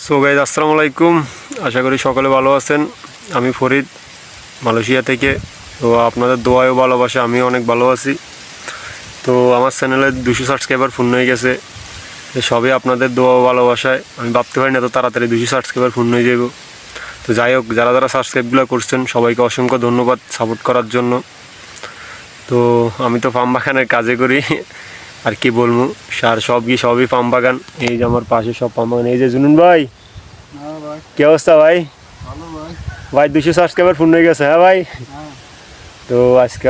So guys আসসালামু আলাইকুম, আশা করি সকলে ভালো আছেন। আমি ফরিদ, মালয়েশিয়া থেকে। তো আপনাদের দোয়ায় ও ভালোবাসা আমিও অনেক ভালো আছি। তো আমার চ্যানেলে 200 সাবস্ক্রাইবার পূর্ণ হয়ে গেছে। সবই আপনাদের দোয়া ও ভালোবাসায়। আমি ভাবতে পারি না তো তাড়াতাড়ি 200 সাবস্ক্রাইবার পূর্ণ হয়ে যাব। তো যাই হোক, যারা যারা সাবস্ক্রাইবগুলো করছেন সবাইকে অসংখ্য ধন্যবাদ সাপোর্ট করার জন্য। তো আমি তো ফার্ম বাগানের কাজে করি, আর কি বলবো, সার সবই পাম বাগান। এই যে আমার পাশে সব পাম বাগান। এই যে জুনুন ভাই, কি অবস্থা ভাই? ভাই 200 সাবস্ক্রাইবার পূর্ণ হয়ে গেছে। হ্যাঁ ভাই, তো আজকে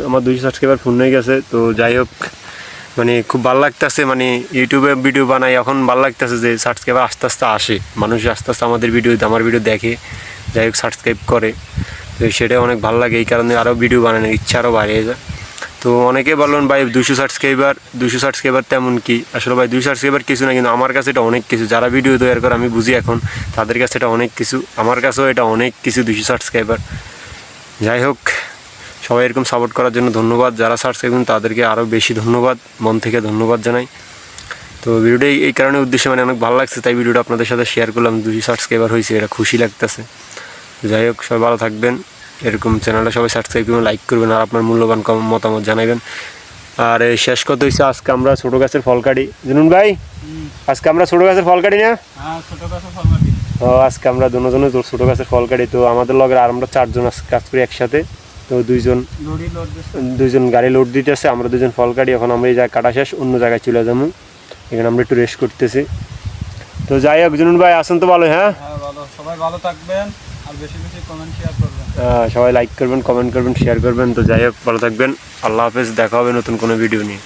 আমার 200 সাবস্ক্রাইবার পূর্ণ হয়ে গেছে। তো যাই হোক, মানে খুব ভালো লাগতেছে। মানে ইউটিউবে ভিডিও বানাই, এখন ভালো লাগতেছে যে সাবস্ক্রাইবার আস্তে আস্তে আসে, মানুষ আস্তে আস্তে আমার ভিডিও দেখে, যাই হোক সাবস্ক্রাইব করে। তো সেটা অনেক ভালো লাগে, এই কারণে আরও ভিডিও বানানোর ইচ্ছা আরও বাড়িয়ে যায়। তো অনেকে বললেন ভাই 200 সাবস্ক্রাইবার তেমন কি? আসলে ভাই 200 সাবস্ক্রাইবার কিছু না, কিন্তু আমার কাছে এটা অনেক কিছু। যারা ভিডিও তৈরি করে আমি বুঝি এখন, তাদের কাছে এটা অনেক কিছু, আমার কাছেও এটা অনেক কিছু 200 সাবস্ক্রাইবার। যাই হোক, সবাই এরকম সাপোর্ট করার জন্য ধন্যবাদ। যারা সাবস্ক্রাইব করেন তাদেরকে আরও বেশি ধন্যবাদ, মন থেকে ধন্যবাদ জানাই। তো ভিডিওটা এই কারণে উদ্দেশ্যে মানে অনেক ভালো লাগছে, তাই ভিডিওটা আপনাদের সাথে শেয়ার করলাম। 200 সাবস্ক্রাইবার হয়েছে, এটা খুশি লাগতেছে। যাই হোক, সবাই ভালো থাকবেন। এরকম চ্যানেলটা সবাই সাবস্ক্রাইব করবেন, লাইক করবেন, আর আপনার মূল্যবান মতামত জানাবেন। আর শেষ কথা হচ্ছে, আজকে আমরা ছোটো গাছের ফল কাটি। জুনুন ভাই, আজকে আমরা ছোটো গাছের ফল কাটি না? ও, আজকে আমরা দুজনে ছোটো গাছের ফল কাটি। তো আমাদের লগের আর আমরা 4 জন কাজ করি একসাথে। তো দুইজন গাড়ি লোড দিতেছে, আমরা 2জন ফল কাটি। এখন আমরা এই জায়গায় কাটা শেষ, অন্য জায়গায় চলে যাবো। এখানে আমরা একটু রেস্ট করতেছি। তো যাই হোক, জুনুন ভাই আসেন তো ভালো। হ্যাঁ, সবাই ভালো থাকবেন, আর বেশি বেশি কমেন্ট শেয়ার করবেন। সবাই লাইক করবেন, কমেন্ট করবেন, শেয়ার করবেন। তো যাই হোক, ভালো থাকবেন। আল্লাহ হাফেজ, দেখা হবে নতুন কোনো ভিডিও নিয়ে।